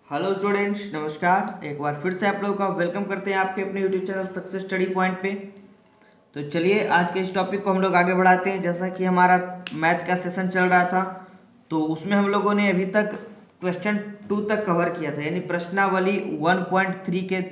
Hello students, नमस्कार। एक बार फिर से आप लोगों का वेलकम करते हैं आपके अपने YouTube channel success study point पे। तो चलिए आज के इस टॉपिक को हम लोग आगे बढ़ाते हैं। जैसा कि हमारा मैथ का सेशन चल रहा था, तो उसमें हम लोगों ने अभी तक क्वेश्चन 2 तक कवर किया था, यानी प्रश्नावली 1.3 के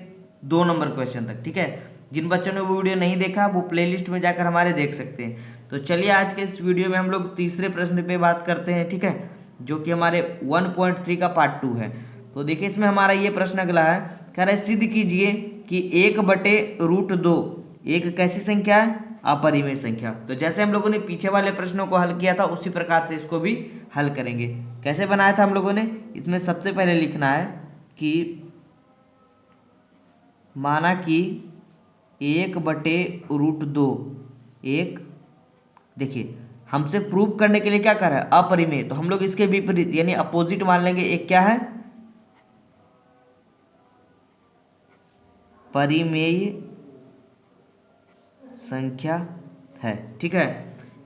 2 नंबर क्वेश्चन तक। ठीक है, जिन बच्चों ने वो वीडियो नहीं देखा वो प्लेलिस्ट में जाकर हमारे देख सकते हैं। तो चलिए आज के इस वीडियो में हम लोग तीसरे प्रश्न पे बात करते हैं। ठीक है, जो कि हमारे 1.3 का पार्ट 2 है। तो देखिए इसमें हमारा ये प्रश्न अगला है, कह रहा है सिद्ध कीजिए कि 1/√2 एक कैसी संख्या है? अपरिमेय संख्या। तो जैसे हम लोगों ने पीछे वाले प्रश्नों को हल किया था उसी प्रकार से इसको भी हल करेंगे। कैसे बनाया था हम लोगों ने? इसमें सबसे पहले लिखना है कि माना कि 1/√2 एक, देखिए हमसे प्रूव करने के लिए क्या कर रहा है? अपरिमेय। तो हम लोग इसके विपरीत यानी अपोजिट मान लेंगे। एक क्या है? परिमेय संख्या है। ठीक है,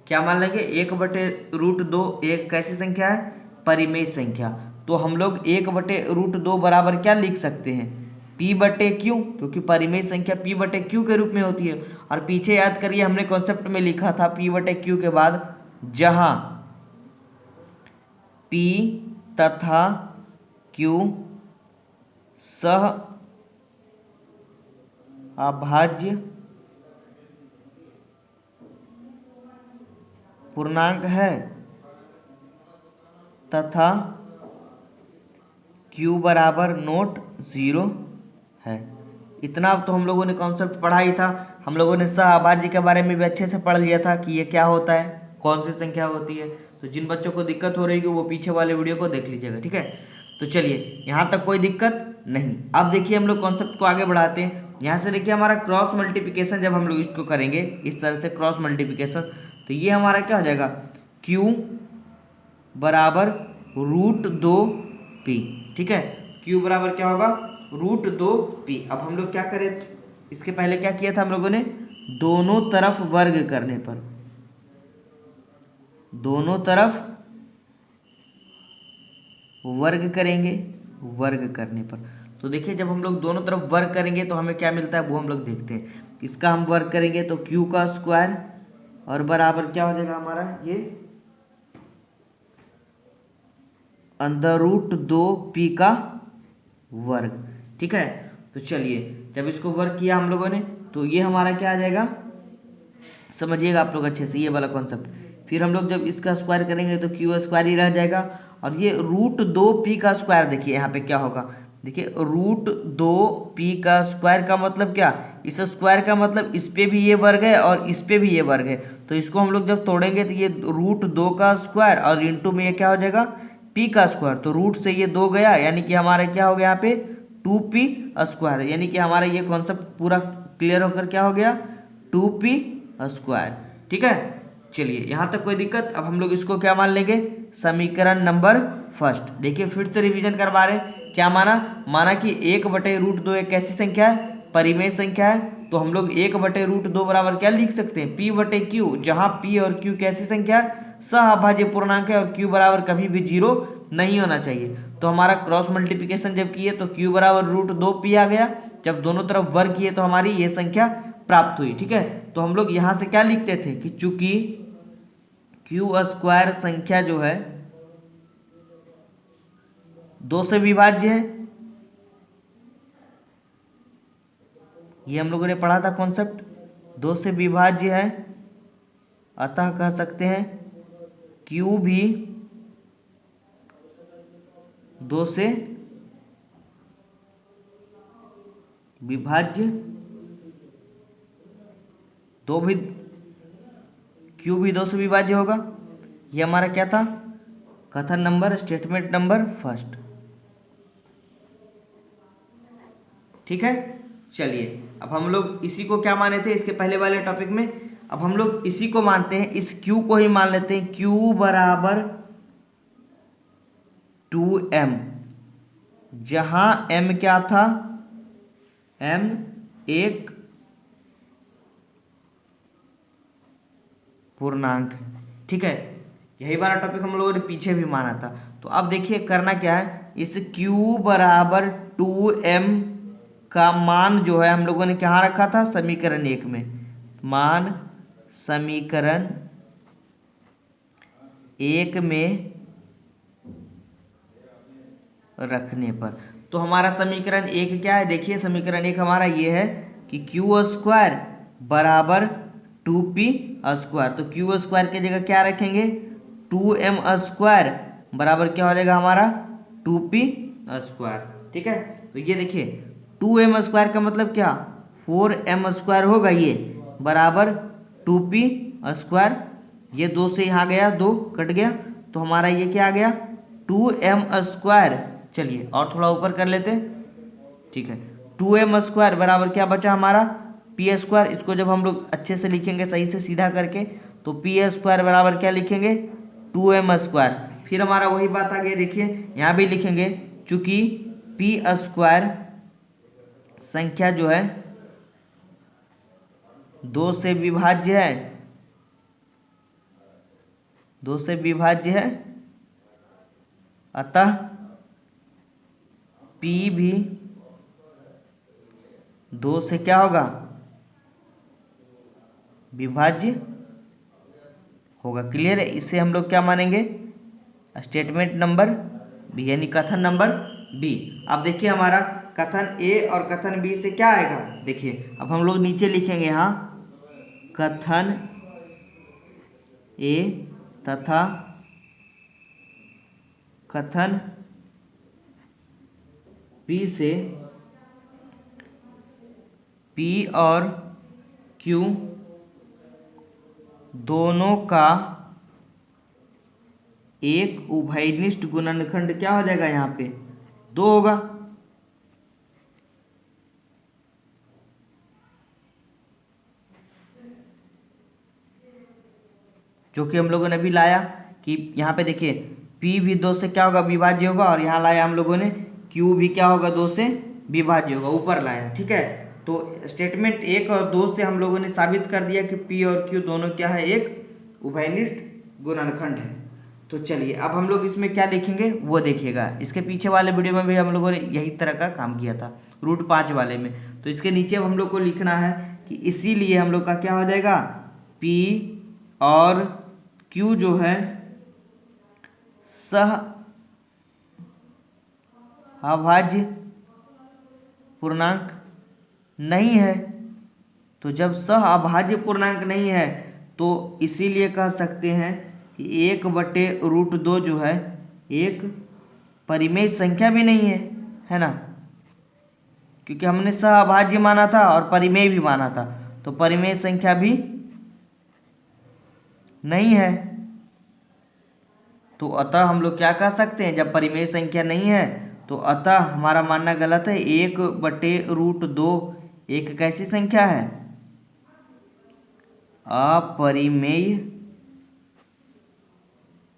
क्या मान लेंगे? 1/√2 एक कैसी संख्या है? परिमेय संख्या। तो हम लोग 1/√2 बराबर क्या लिख सकते हैं? P/Q, क्योंकि परिमेय संख्या P/Q के रूप में होती है। और पीछे याद करिए हमने कॉन्सेप्ट में लिखा था P/Q के बाद जहां P तथा Q सह अभाज्य पूर्णांक है तथा Q बराबर नोट 0 है। इतना तो हम लोगों ने कॉन्सेप्ट पढ़ा ही था। हम लोगों ने सहअभाज्य के बारे में भी अच्छे से पढ़ लिया था कि ये क्या होता है, कौन सी संख्या होती है। तो जिन बच्चों को दिक्कत हो रही है वो पीछे वाले वीडियो को देख लीजिएगा। ठीक है, तो चलिए यहाँ तक कोई दिक्कत नहीं। अब देखिए हम लोग कॉन्सेप्ट को आगे बढ़ाते हैं। यहाँ से देखिए हमारा क्रॉस मल्टीप्लिकेशन जब हम लोग इसको करेंगे इस तरह से क्रॉस मल्टीप्लिकेशन, तो ये हमारा क्या हो जाएगा? Q बराबर √2P। ठीक है, Q बराबर क्या होगा? √2P। अब हम लोग क्या करें? इसके पहले क्या किया था हम लोगों ने? दोनों तरफ वर्ग करने पर, दोनों तरफ वर्ग करेंगे, वर्ग करने पर। तो देखिए जब हम लोग दोनों तरफ वर्ग करेंगे तो हमें क्या मिलता है वो हम लोग देखते हैं। इसका हम वर्ग करेंगे तो Q का स्क्वायर और बराबर क्या हो जाएगा हमारा? ये √2P का वर्ग। ठीक है, तो चलिए जब इसको वर्ग किया हम लोगों ने तो ये हमारा क्या आ जाएगा? समझिएगा आप लोग अच्छे से ये वाला कॉन्सेप्ट। फिर हम लोग जब इसका स्क्वायर करेंगे तो Q स्क्वायर ही रह जाएगा। और ये √2P का स्क्वायर, देखिए यहाँ पे क्या होगा? देखिए √2P का स्क्वायर का मतलब क्या? इस स्क्वायर का मतलब इस पे भी ये वर्ग है और इस पे भी ये वर्ग है। तो इसको हम लोग जब तोड़ेंगे तो ये √2 का स्क्वायर और इंटू में ये क्या हो जाएगा? P का स्क्वायर। तो रूट से ये 2 गया, यानी कि हमारे क्या हो गया यहाँ पे? 2P square. यानी कि हमारा ये कॉन्सेप्ट पूरा क्लियर होकर क्या हो गया? 2P square. ठीक है, चलिए यहाँ तक कोई दिक्कत? अब हम लोग इसको क्या मान लेंगे? समीकरण नंबर फर्स्ट। देखिए फिर से रिवीजन करवा रहे हैं। क्या माना? माना कि 1/√2 एक कैसी संख्या है? परिमेय संख्या है। तो हम लोग 1/√2 बराबर क्या लिख सकते हैं? P/Q, जहां P और Q कैसी संख्या है? सहअभाज्य पूर्णांक है और Q बराबर कभी भी 0 नहीं होना चाहिए। तो हमारा क्रॉस मल्टीप्लिकेशन जब किए तो Q बराबर √2P आ गया। जब दोनों तरफ वर्ग किए तो हमारी ये संख्या प्राप्त हुई। ठीक है, तो हम लोग यहां से क्या लिखते थे कि चूंकि Q स्क्वायर संख्या जो है 2 से विभाज्य है, ये हम लोगों ने पढ़ा था कॉन्सेप्ट, 2 से विभाज्य है, अतः कह सकते हैं Q भी 2 से विभाज्य, दो भी Q भी 2 से विभाज्य होगा। ये हमारा क्या था? कथन नंबर, स्टेटमेंट नंबर फर्स्ट। ठीक है, चलिए अब हम लोग इसी को क्या माने थे इसके पहले वाले टॉपिक में? अब हम लोग इसी को मानते हैं, इस Q को ही मान लेते हैं। Q बराबर 2M, जहां M क्या था? M एक पूर्णांक है। ठीक है, यही वाला टॉपिक हम लोगों ने पीछे भी माना था। तो अब देखिए करना क्या है, इस Q बराबर 2m का मान जो है हम लोगों ने कहाँ रखा था, समीकरण 1 में। मान समीकरण 1 में रखने पर, तो हमारा समीकरण 1 क्या है, देखिए समीकरण 1 हमारा ये है कि Q स्क्वायर बराबर 2p स्क्वायर। तो Q स्क्वायर की जगह क्या रखेंगे, 2m स्क्वायर बराबर क्या हो जाएगा हमारा 2p स्क्वायर। ठीक है, तो ये देखिए 2m स्क्वायर का मतलब क्या, 4m स्क्वायर होगा, ये बराबर 2p स्क्वायर। ये 2 से यहाँ गया, 2 कट गया, तो हमारा ये क्या आ गया 2m स्क्वायर। चलिए और थोड़ा ऊपर कर लेते हैं। ठीक है, 2m स्क्वायर बराबर क्या बचा हमारा पी स्क्वायर। इसको जब हम लोग अच्छे से लिखेंगे सही से सीधा करके, तो पी स्क्वायर बराबर क्या लिखेंगे 2m स्क्वायर। फिर हमारा वही बात आ गई, देखिए यहाँ भी लिखेंगे, चूंकि पी स्क्वायर संख्या जो है 2 से विभाज्य है, 2 से विभाज्य है, अतः P भी 2 से क्या होगा, विभाज्य होगा। क्लियर है, इसे हम लोग क्या मानेंगे, स्टेटमेंट नंबर बी, यानी कथन नंबर बी। अब देखिए हमारा कथन ए और कथन बी से क्या आएगा, देखिए अब हम लोग नीचे लिखेंगे यहाँ कथन ए तथा कथन बी से P और Q दोनों का एक उभयनिष्ठ गुणनखंड क्या हो जाएगा, यहाँ पे 2 होगा। जो कि हम लोगों ने भी लाया कि यहाँ पे देखिए P भी 2 से क्या होगा, विभाज्य होगा, और यहाँ लाया हम लोगों ने Q भी क्या होगा 2 से विभाज्य होगा, ऊपर लाया। ठीक है, तो स्टेटमेंट 1 और 2 से हम लोगों ने साबित कर दिया कि P और Q दोनों क्या है, एक उभयनिष्ठ गुणनखंड है। तो चलिए अब हम लोग इसमें क्या लिखेंगे वो देखिएगा। इसके पीछे वाले वीडियो में भी हम लोगों ने यही तरह का काम किया था, रूट 5 वाले में। तो इसके नीचे हम लोग को लिखना है कि इसीलिए हम लोग का क्या हो जाएगा, P और Q जो है सह अभाज्य पूर्णांक नहीं है। तो जब सह अभाज्य पूर्णांक नहीं है तो इसीलिए कह सकते हैं कि 1/√2 जो है एक परिमेय संख्या भी नहीं है ना, क्योंकि हमने सह अभाज्य माना था और परिमेय भी माना था, तो परिमेय संख्या भी नहीं है। तो अतः हम लोग क्या कह सकते हैं, जब परिमेय संख्या नहीं है तो अतः हमारा मानना गलत है। 1/√2 एक कैसी संख्या है, अपरिमेय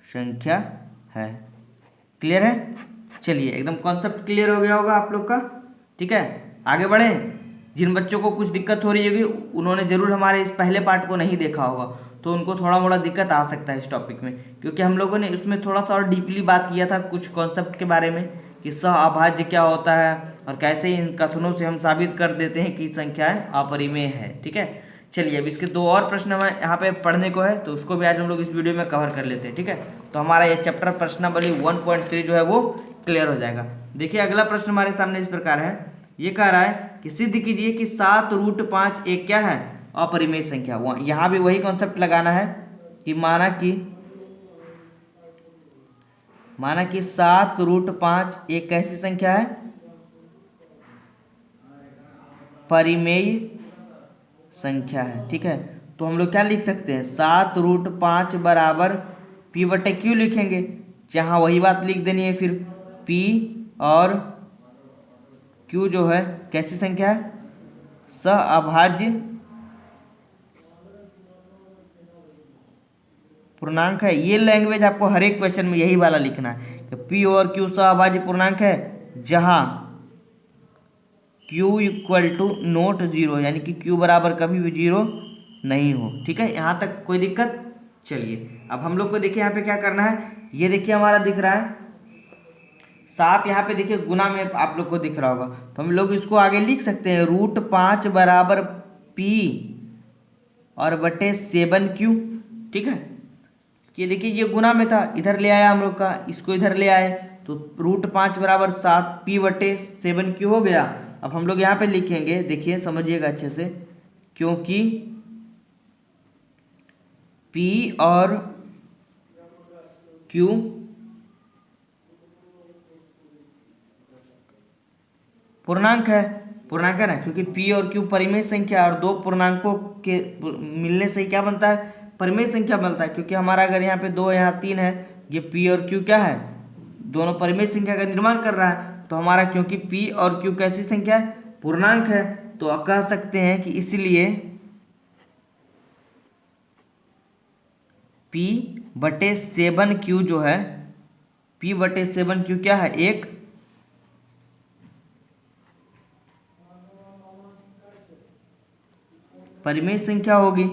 संख्या है। क्लियर है, चलिए एकदम कॉन्सेप्ट क्लियर हो गया होगा आप लोग का। ठीक है, आगे बढ़ें। जिन बच्चों को कुछ दिक्कत हो रही होगी उन्होंने ज़रूर हमारे इस पहले पार्ट को नहीं देखा होगा, तो उनको थोड़ा मोड़ा दिक्कत आ सकता है इस टॉपिक में, क्योंकि हम लोगों ने इसमें थोड़ा सा और डीपली बात किया था कुछ कॉन्सेप्ट के बारे में कि सह अभाज्य क्या होता है और कैसे इन कथनों से हम साबित कर देते हैं कि संख्याएं अपरिमेय है। ठीक है, चलिए अब इसके 2 और प्रश्न हमें यहाँ पे पढ़ने को है, तो उसको भी आज हम लोग इस वीडियो में कवर कर लेते हैं। ठीक है, तो हमारा ये चैप्टर प्रश्नावली 1.3 जो है वो क्लियर हो जाएगा। देखिए अगला प्रश्न हमारे सामने इस प्रकार है, ये कह रहा है कि सिद्ध कीजिए कि 7√5 एक क्या है, अपरिमेय संख्या। यहाँ भी वही कॉन्सेप्ट लगाना है कि माना कि 7√5 एक कैसी संख्या है, परिमेय संख्या है। ठीक है, तो हम लोग क्या लिख सकते हैं, 7√5 बराबर P/Q लिखेंगे, जहाँ वही बात लिख देनी है। फिर P और Q जो है कैसी संख्या है, सह अभाज्य पूर्णांक है। ये लैंग्वेज आपको हर एक क्वेश्चन में यही वाला लिखना है कि P और Q सह अभाज्य पूर्णांक है, जहाँ Q = 0, यानी कि Q बराबर कभी भी 0 नहीं हो। ठीक है, यहाँ तक कोई दिक्कत। चलिए अब हम लोग को देखिए यहाँ पे क्या करना है, ये देखिए हमारा दिख रहा है 7 यहाँ पे देखिए गुना में आप लोग को दिख रहा होगा, तो हम लोग इसको आगे लिख सकते हैं √5 बराबर P और बटे 7Q। ठीक है, ये देखिए ये गुना में था, इधर ले आया हम लोग का, इसको इधर ले आए तो √5 बराबर 7P बटे 7Q हो गया। अब हम लोग यहाँ पे लिखेंगे, देखिए समझिएगा अच्छे से, क्योंकि P और Q पूर्णांक है ना, क्योंकि P और Q परिमेय संख्या और दो पूर्णांकों के मिलने से क्या बनता है, परिमेय संख्या बनता है। क्योंकि हमारा अगर यहाँ पे 2 यहाँ 3 है, ये P और Q क्या है, दोनों परिमेय संख्या का निर्माण कर रहा है। तो हमारा क्योंकि P और Q कैसी संख्या है, पूर्णांक है, तो कह सकते हैं कि इसलिए P बटे 7Q जो है, P बटे 7Q क्या है, एक परिमेय संख्या होगी।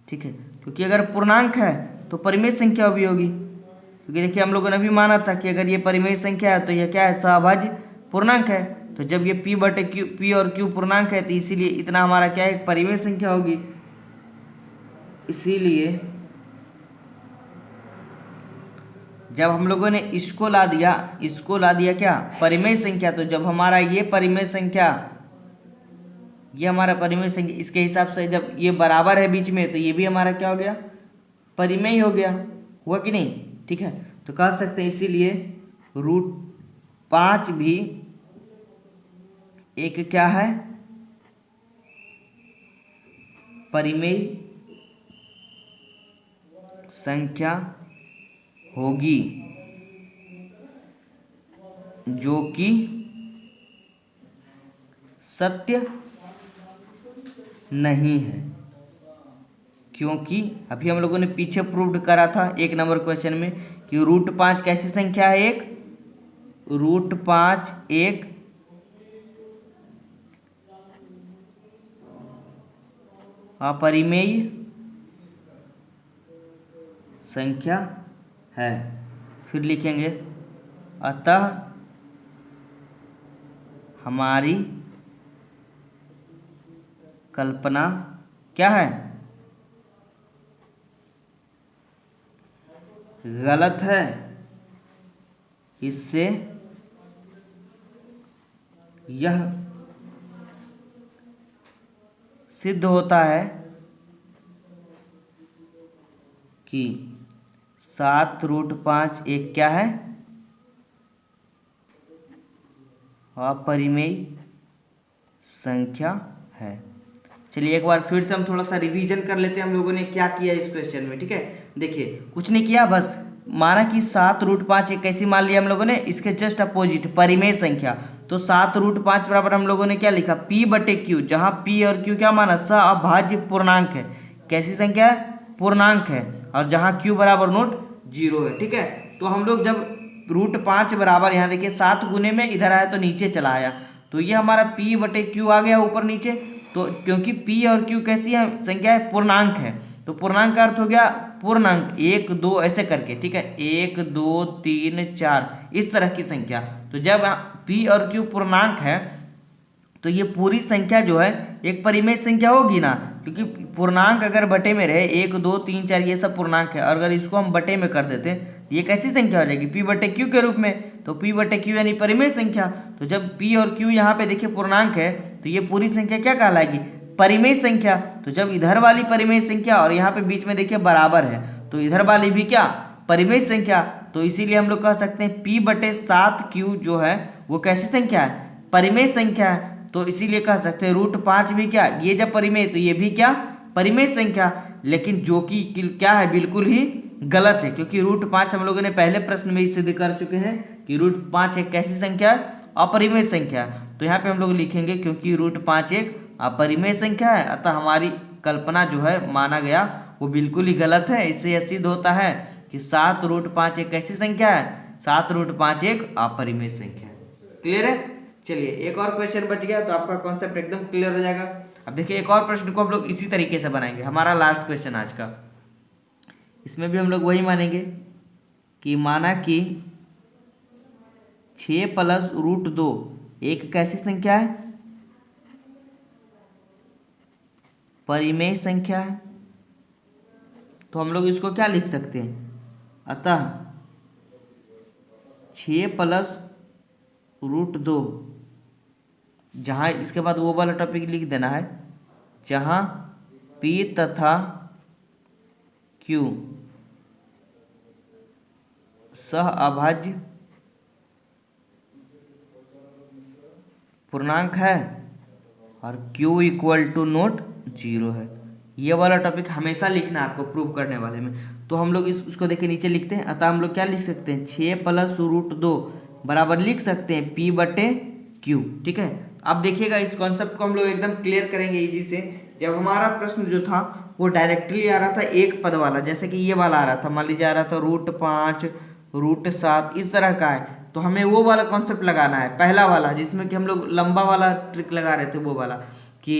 ठीक है, क्योंकि अगर पूर्णांक है तो परिमेय संख्या भी होगी, क्योंकि देखिए हम लोगों ने भी माना था कि अगर ये परिमेय संख्या है तो यह क्या है, सहभाज्य पूर्णांक है। तो जब ये P बटे Q, P और Q पूर्णांक है तो इसीलिए इतना हमारा क्या है, परिमेय संख्या होगी। इसीलिए जब हम लोगों ने इसको ला दिया क्या, परिमेय संख्या, तो जब हमारा ये परिमेय संख्या, ये हमारा परिमेय संख्या, इसके हिसाब से जब ये बराबर है बीच में, तो ये भी हमारा क्या हो गया, परिमेय हो गया, हुआ कि नहीं। ठीक है, तो कह सकते हैं इसीलिए √5 भी एक क्या है, परिमेय संख्या होगी, जो कि सत्य नहीं है। क्योंकि अभी हम लोगों ने पीछे प्रूव्ड करा था 1 नंबर क्वेश्चन में कि √5 कैसी संख्या है, एक √5 एक अपरिमेय संख्या है। फिर लिखेंगे अतः हमारी कल्पना क्या है, गलत है। इससे यह सिद्ध होता है कि 7√5 एक क्या है, अपरिमेय संख्या है। चलिए एक बार फिर से हम थोड़ा सा रिवीजन कर लेते हैं हम लोगों ने क्या किया इस क्वेश्चन में। ठीक है, देखिए कुछ नहीं किया, बस माना कि 7√5 एक कैसी मान लिया हम लोगों ने, इसके जस्ट अपोजिट परिमेय संख्या। तो 7√5 बराबर हम लोगों ने क्या लिखा, P बटे Q, जहाँ P और Q क्या माना, सहअभाज्य पूर्णांक है। कैसी संख्या है, पूर्णांक है, और जहाँ Q बराबर नोट 0 है। ठीक है, तो हम लोग जब √5 बराबर, यहाँ देखिए 7 गुने में इधर आया तो नीचे चला आया, तो ये हमारा P बटे Q आ गया ऊपर नीचे। तो क्योंकि P और Q कैसी है, संख्या है, पूर्णांक है, तो पूर्णांक का अर्थ हो गया पूर्णांक 1 2 ऐसे करके। ठीक है, 1 2 3 4 इस तरह की संख्या। तो जब P और Q पूर्णांक है तो ये पूरी संख्या जो है एक परिमेय संख्या होगी ना, क्योंकि पूर्णांक अगर बटे में रहे 1 2 3 4 ये सब पूर्णांक है, और अगर इसको हम बटे में कर देते ये कैसी संख्या हो जाएगी, P बटे Q के रूप में। तो P बटे Q यानी परिमेय संख्या। तो जब P और Q यहाँ पे देखिए पूर्णांक है तो ये पूरी संख्या क्या कहलाएगी, परिमेय संख्या। तो जब इधर वाली परिमेय संख्या और यहाँ पे बीच में देखिए बराबर है, तो इधर वाली भी क्या, परिमेय संख्या। तो इसीलिए हम लोग कह सकते हैं P बटे 7Q जो है वो कैसी संख्या है, परिमेय संख्या है। तो इसीलिए कह सकते हैं √5 भी क्या, ये जब परिमेय तो ये भी क्या, परिमेय संख्या। लेकिन जो कि क्या है, बिल्कुल ही गलत है, क्योंकि √5 हम लोगों ने पहले प्रश्न में ही सिद्ध कर चुके हैं कि √5 एक कैसी संख्या है, अपरिमेय संख्या। तो यहाँ पे हम लोग लिखेंगे क्योंकि √5 एक अपरिमेय संख्या है, अतः हमारी कल्पना जो है माना गया वो बिल्कुल ही गलत है। इससे यह सिद्ध होता है कि 7√5 एक कैसी संख्या है, 7√5 एक अपरिमेय संख्या है। क्लियर है। चलिए एक और क्वेश्चन बच गया तो आपका कॉन्सेप्ट एकदम क्लियर हो जाएगा। अब देखिए एक और प्रश्न को हम लोग इसी तरीके से बनाएंगे, हमारा लास्ट क्वेश्चन आज का। इसमें भी हम लोग वही मानेंगे कि माना कि 6 + √2 एक कैसी संख्या है? परिमेय संख्या है। तो हम लोग इसको क्या लिख सकते हैं? अतः 6 + √2, जहाँ इसके बाद वो वाला टॉपिक लिख देना है जहाँ P तथा Q सहअभाज्य पूर्णांक है और Q = नोट 0 है। ये वाला टॉपिक हमेशा लिखना है आपको प्रूव करने वाले में। तो हम लोग उसको देखिए नीचे लिखते हैं। अतः हम लोग क्या लिख सकते हैं? 6 + √2 बराबर लिख सकते हैं P/Q। ठीक है, अब देखिएगा इस कॉन्सेप्ट को हम लोग एकदम क्लियर करेंगे इजी से। जब हमारा प्रश्न जो था वो डायरेक्टली आ रहा था एक पद वाला, जैसे कि ये वाला आ रहा था, मान लीजिए आ रहा था √5 √7 इस तरह का है, तो हमें वो वाला कॉन्सेप्ट लगाना है, पहला वाला जिसमें कि हम लोग लंबा वाला ट्रिक लगा रहे थे, वो वाला कि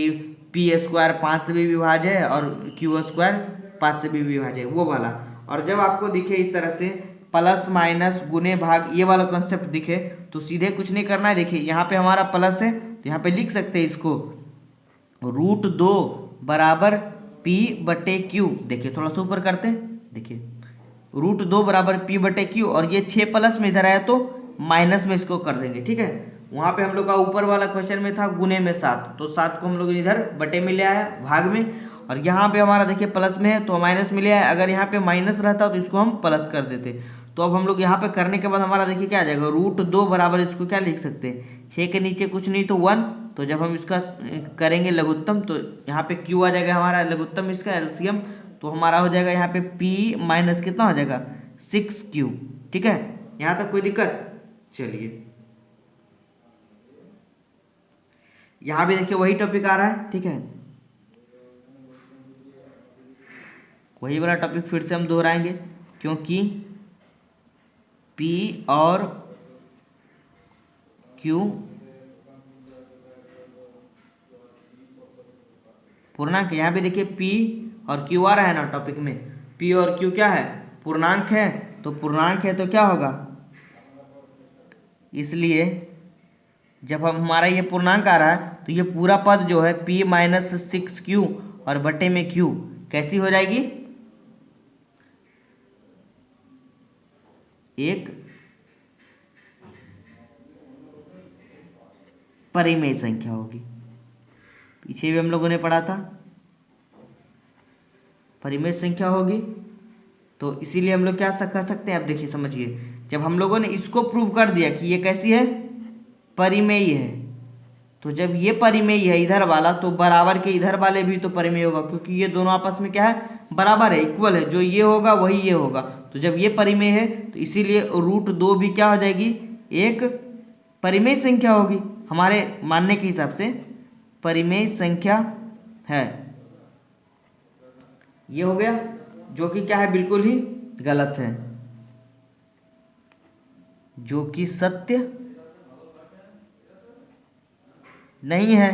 P² 5 से भी विभाज्य है और Q² 5 से भी विभाज्य है, वो वाला। और जब आपको दिखे इस तरह से प्लस माइनस गुने भाग ये वाला कॉन्सेप्ट दिखे तो सीधे कुछ नहीं करना है। देखिए यहाँ पे हमारा प्लस है तो यहाँ पे लिख सकते हैं इसको √2 बराबर P/Q। देखिए थोड़ा सा ऊपर करते हैं, देखिए √2 बराबर P/Q और ये 6 प्लस में इधर आया तो माइनस में इसको कर देंगे। ठीक है, वहाँ पे हम लोग का ऊपर वाला क्वेश्चन में था गुने में 7, तो 7 को हम लोग इधर बटे में ले आया भाग में, और यहाँ पे हमारा देखिए प्लस में है तो माइनस में ले आया। अगर यहाँ पे माइनस रहता तो इसको हम प्लस कर देते। तो अब हम लोग यहाँ पे करने के बाद हमारा देखिए क्या आ जाएगा, √2 बराबर इसको क्या लिख सकते हैं, 6 के नीचे कुछ नहीं तो 1। तो जब हम इसका करेंगे लघुत्तम तो यहाँ पे Q आ जाएगा हमारा लघुत्तम इसका एलसीएम, तो हमारा हो जाएगा यहाँ पे P माइनस कितना हो जाएगा 6Q। ठीक है, यहाँ तक कोई दिक्कत? चलिए यहाँ भी देखिए वही टॉपिक आ रहा है। ठीक है, वही वाला टॉपिक फिर से हम दोहराएंगे क्योंकि P और Q पूर्णांक। यहाँ पे देखिए P और Q आ रहा है ना टॉपिक में, P और Q क्या है, पूर्णांक है। तो पूर्णांक है तो क्या होगा, इसलिए जब हम हमारा ये पूर्णांक आ रहा है तो ये पूरा पद जो है P - 6Q और बटे में Q कैसी हो जाएगी, एक परिमेय संख्या होगी। पीछे भी हम लोगों ने पढ़ा था परिमेय संख्या होगी। तो इसीलिए हम लोग क्या कर सकते हैं, अब देखिए समझिए, जब हम लोगों ने इसको प्रूव कर दिया कि ये कैसी है, परिमेय है, तो जब ये परिमेय है इधर वाला तो बराबर के इधर वाले भी तो परिमेय होगा, क्योंकि ये दोनों आपस में क्या है, बराबर है, इक्वल है। जो ये होगा वही ये होगा। तो जब ये परिमेय है तो इसीलिए √2 भी क्या हो जाएगी, एक परिमेय संख्या होगी। हमारे मानने के हिसाब से परिमेय संख्या है। ये हो गया, जो कि क्या है, बिल्कुल ही गलत है, जो कि सत्य नहीं है।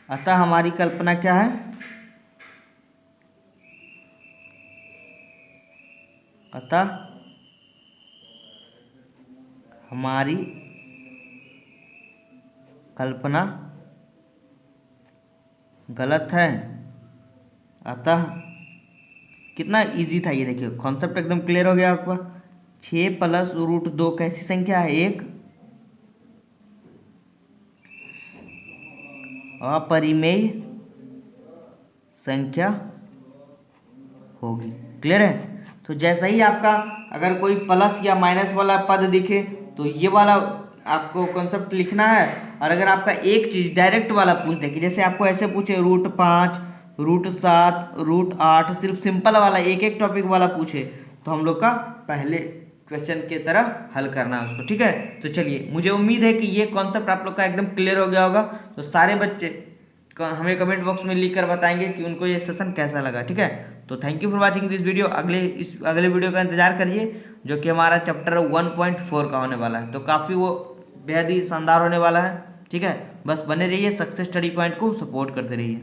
अतः हमारी कल्पना क्या है, अतः हमारी कल्पना गलत है। अतः कितना इजी था ये, देखिए कॉन्सेप्ट एकदम क्लियर हो गया आपका। 6 + √2 कैसी संख्या है, एक अपरिमेय संख्या होगी। क्लियर है? तो जैसा ही आपका अगर कोई प्लस या माइनस वाला पद दिखे तो ये वाला आपको कॉन्सेप्ट लिखना है। और अगर आपका एक चीज़ डायरेक्ट वाला पूछ दे कि जैसे आपको ऐसे पूछे √5 √7 √8 सिर्फ सिंपल वाला एक एक टॉपिक वाला पूछे तो हम लोग का पहले क्वेश्चन के तरह हल करना है उसको। ठीक है, तो चलिए, मुझे उम्मीद है कि ये कॉन्सेप्ट आप लोग का एकदम क्लियर हो गया होगा। तो सारे बच्चे हमें कमेंट बॉक्स में लिख कर बताएंगे कि उनको ये सेशन कैसा लगा। ठीक है, तो thank you for watching this video. अगले वीडियो का इंतजार करिए जो कि हमारा चैप्टर 1.4 का होने वाला है। तो काफ़ी वो बेहद ही शानदार होने वाला है। ठीक है, बस बने रहिए, सक्सेस स्टडी पॉइंट को सपोर्ट करते रहिए।